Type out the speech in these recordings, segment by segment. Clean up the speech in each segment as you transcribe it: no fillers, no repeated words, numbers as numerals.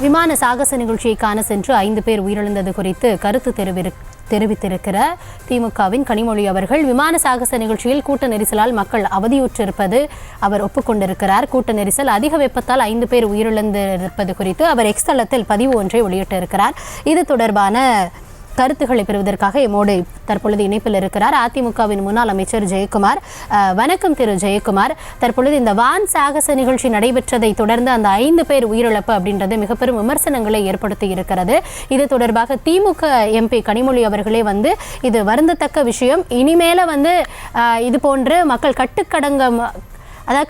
விமான சாகச நிகழ்ச்சியை காண சென்று 5 பேர் உயிரிழந்தது குறித்து கருத்து தெரிவித்திருக்கிற திமுகவின் கனிமொழி அவர்கள் விமான சாகச நிகழ்ச்சியில் கூட்ட நெரிசலால் மக்கள் அவதியுற்றிருப்பது அவர் ஒப்புக்கொண்டிருக்கிறார். கூட்ட நெரிசல் அதிக வெப்பத்தால் 5 பேர் உயிரிழந்திருப்பது குறித்து அவர் எக்ஸ் தளத்தில் பதிவு ஒன்றை வெளியிட்டிருக்கிறார். இது தொடர்பான கருத்துக்களை பெறுவதற்காக எம்மோடு தற்பொழுது இணைப்பில் இருக்கிறார் அதிமுகவின் முன்னாள் அமைச்சர் ஜெயக்குமார். வணக்கம் திரு ஜெயக்குமார். தற்பொழுது இந்த வான் சாகச நிகழ்ச்சி நடைபெற்றதை தொடர்ந்து அந்த 5 பேர் உயிரிழப்பு அப்படின்றது மிக பெரும் விமர்சனங்களை ஏற்படுத்தி இருக்கிறது. இது தொடர்பாக திமுக எம்பி கனிமொழி அவர்களே இது வருந்தத்தக்க விஷயம், இனிமேல இது போன்று மக்கள்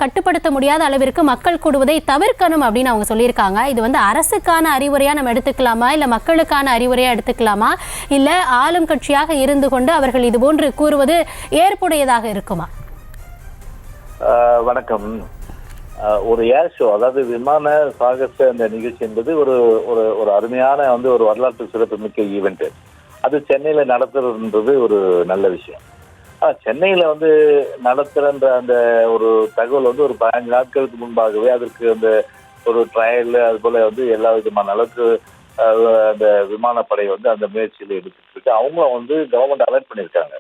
கட்டுப்படுத்த முடியாத அளவிற்கு மக்கள் கூடுவதை தவிர்க்கணும் அப்படின்னு அவங்க சொல்லியிருக்காங்க. இது அரசுக்கான அறிவுரையா நம்ம எடுத்துக்கலாமா, இல்லை மக்களுக்கான அறிவுரையா எடுத்துக்கலாமா, இல்லை ஆளும் கட்சியாக இருந்து கொண்டு அவர்கள் இது போன்று கூறுவது ஏற்புடையதாக இருக்குமா? வணக்கம். ஒரு ஏர் ஷோ, அதாவது விமான சாகச அந்த நிகழ்ச்சி என்பது ஒரு ஒரு அருமையான ஒரு வரலாற்று சிறப்புமிக்க ஈவெண்ட். அது சென்னையில நடத்துறதுன்றது ஒரு நல்ல விஷயம். சென்னையில நடத்துறன்ற அந்த ஒரு தகவல் ஒரு 15 நாட்களுக்கு முன்பாகவே அதற்கு அந்த ஒரு ட்ரையல் அது போல எல்லா விதமான அளவுக்கு அந்த விமானப்படை அந்த முயற்சியில் எடுத்துட்டு இருக்கு. அவங்களும் கவர்மெண்ட் அலர்ட் பண்ணியிருக்காங்க.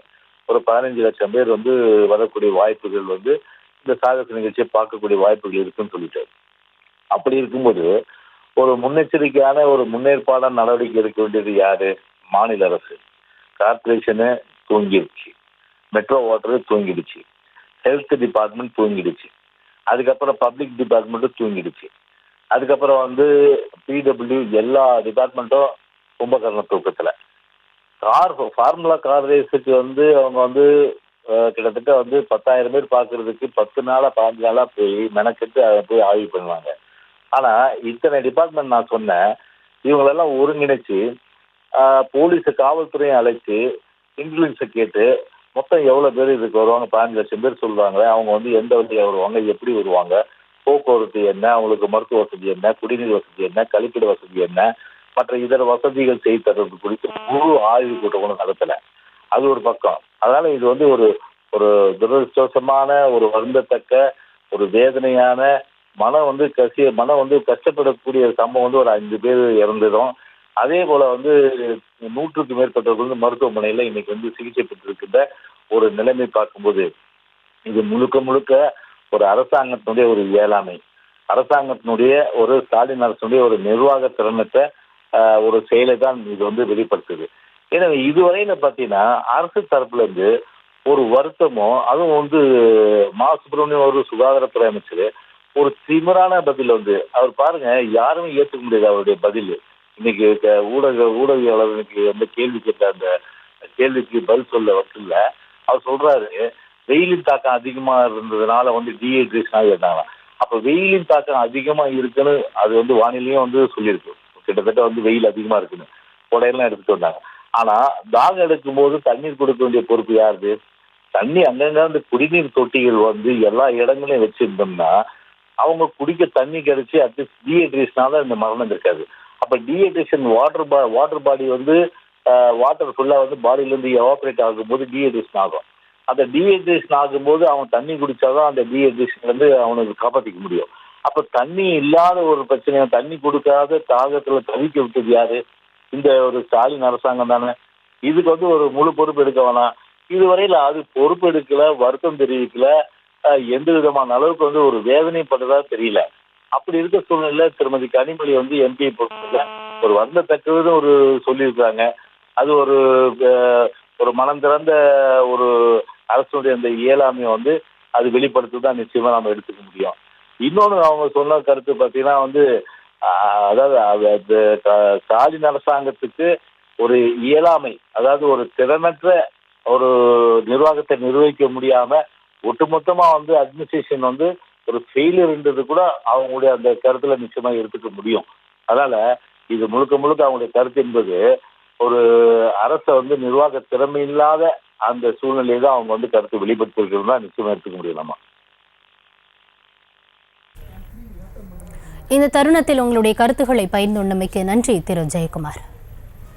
ஒரு 15 லட்சம் பேர் வரக்கூடிய வாய்ப்புகள் இந்த சாகச நிகழ்ச்சியை பார்க்கக்கூடிய வாய்ப்புகள் இருக்குன்னு சொல்லிட்டாரு. அப்படி இருக்கும்போது ஒரு முன்னெச்சரிக்கையான ஒரு முன்னேற்பாடான நடவடிக்கை எடுக்க வேண்டியது யாரு? மாநில அரசு. கார்பரேஷனு தூங்கிடுச்சு, மெட்ரோ வாட்டர் தூங்கிடுச்சு, ஹெல்த் டிபார்ட்மெண்ட் தூங்கிடுச்சு, அதுக்கப்புறம் பப்ளிக் டிபார்ட்மெண்ட்டும் தூங்கிடுச்சு, அதுக்கப்புறம் பிடபிள்யூ எல்லா டிபார்ட்மெண்ட்டும் கும்பகர்ண தூக்கத்துல. ஃபார்முலா கார் ரேஸுக்கு அவங்க கிட்டத்தட்ட 10,000 பேர் பார்க்கறதுக்கு 10 நாளா 15 நாளா போய் மெனக்கெட்டு அதை போய் ஆய்வு பண்ணுவாங்க. ஆனா இத்தனை டிபார்ட்மெண்ட் நான் சொன்னேன், இவங்களெல்லாம் ஒருங்கிணைச்சு போலீஸை காவல்துறையை அழைச்சு இன்டெலிஜென்ஸை கேட்டு மொத்தம் எவ்வளவு பேர் இதுக்கு வருவாங்க? 15 லட்சம் பேர் சொல்றாங்க. அவங்க எந்த வழியா வருவாங்க, எப்படி வருவாங்க, போக்குவரத்து என்ன, அவங்களுக்கு மருத்துவ வசதி என்ன, குடிநீர் வசதி என்ன, கழிப்பிட வசதி என்ன, மற்ற இதர வசதிகள் செய்து தர்றது குறித்து முழு ஆய்வு கூட்டம் நடத்தல. அது ஒரு பக்கம். அதனால இது ஒரு ஒரு துரதிருஷ்டவசமான ஒரு வருந்தத்தக்க ஒரு வேதனையான மனம் கஷ்டப்படக்கூடிய சம்பவம் ஒரு 5 பேர் இறந்ததும், அதே போல 100க்கும் மேற்பட்டவர்கள் மருத்துவமனையில இன்னைக்கு சிகிச்சை பெற்றிருக்கின்ற ஒரு நிலைமை பார்க்கும்போது இது முழுக்க முழுக்க ஒரு அரசாங்கத்தினுடைய ஒரு இயலாமை, அரசாங்கத்தினுடைய ஒரு ஸ்டாலின் அரசுடைய ஒரு நிர்வாக திறனற்ற ஒரு செயலை தான் இது வெளிப்படுத்துது. எனவே இதுவரையில பார்த்தீங்கன்னா அரசு தரப்புல இருந்து ஒரு வருத்தமோ, அதுவும் மா சுப்பிரமணியம் ஒரு சுகாதாரத்துறை அமைச்சர் ஒரு திமிரான பதில் அவர் பாருங்க, யாருமே ஏற்றுக்க முடியாது அவருடைய பதில். இன்னைக்கு ஊடகங்களுக்கு கேள்வி கேட்ட அந்த கேள்விக்கு பதில் சொல்ல வக்கீல்ல அவர் சொல்றாரு, வெயிலின் தாக்கம் அதிகமா இருந்ததுனால டீஹைட்ரேஷன் இருந்தாங்க. அப்ப வெயிலின் தாக்கம் அதிகமா இருக்குன்னு அது வானிலையும் சொல்லியிருக்கு. கிட்டத்தட்ட வெயில் அதிகமா இருக்குன்னு கொடையெல்லாம் எடுத்துட்டு வந்தாங்க. ஆனா தாகம் எடுக்கும் போது தண்ணீர் கொடுக்க வேண்டிய பொறுப்பு யாருது? தண்ணி அங்கங்க குடிநீர் தொட்டிகள் எல்லா இடங்களையும் வச்சிருந்தோம்னா அவங்க குடிக்க தண்ணி கிடைச்சி அட்லீஸ்ட் டீஹைட்ரேஷனால இந்த மரணம் இருக்காது. அப்ப டீஹைட்ரேஷன் வாட்டர் பாடி வாட்டர் ஃபுல்லா பாடியில இருந்து எவாபரேட் ஆகும்போது டீஹைட்ரேஷன் ஆகும். அந்த டீஹைட்ரேஷன் ஆகும்போது அவன் தண்ணி குடிச்சாதான் அந்த டீஹைட்ரேஷன் அவனுக்கு காப்பாற்றிக்க முடியும். அப்ப தண்ணி இல்லாத ஒரு பிரச்சனையை தண்ணி கொடுக்காத தாகத்துல தவிக்க விட்டது யாரு? இந்த ஒரு ஸ்டாலின் அரசாங்கம் தானே. இதுக்கு ஒரு முழு பொறுப்பு எடுக்க வேணாம். இதுவரையில அது பொறுப்பு எடுக்கல, வருத்தம் தெரிவிக்கல, எந்த விதமான அளவுக்கு ஒரு வேதனைப்பட்டதா தெரியல. அப்படி இருக்க சூழ்நிலை திருமதி கனிமொழி எம்பி பொறுப்புல ஒரு வருந்தத்தக்கது ஒரு சொல்லியிருக்காங்க. அது ஒரு மனம் திறந்த ஒரு அரசுடைய அந்த இயலாமையை அது வெளிப்படுத்துதான் நிச்சயமா நம்ம எடுத்துக்க முடியும். இன்னொன்னு அவங்க சொன்ன கருத்து பார்த்தீங்கன்னா அதாவது ஸ்டாலின் அரசாங்கத்துக்கு ஒரு இயலாமை, அதாவது ஒரு திறனற்ற ஒரு நிர்வாகத்தை நிர்வகிக்க முடியாம ஒட்டுமொத்தமா அட்மினிஸ்ட்ரேஷன் ஒரு ஃபெயிலியர்ன்றது கூட அவங்களுடைய அந்த கருத்துல நிச்சயமா எடுத்துக்க முடியும். அதனால இது முழுக்க முழுக்க அவங்களுடைய கருத்து என்பது ஒரு அரசை நிர்வாக திறமை இல்லாத அந்த சூழ்நிலையை தான் அவங்க கருத்து வெளிப்படுத்திருக்கிறது தான் நிச்சயமா எடுத்துக்க முடியும். நம்ம இந்த தருணத்தில் உங்களுடைய கருத்துக்களை பகிர்ந்துள்ளமைக்கு நன்றி திரு ஜெயக்குமார்.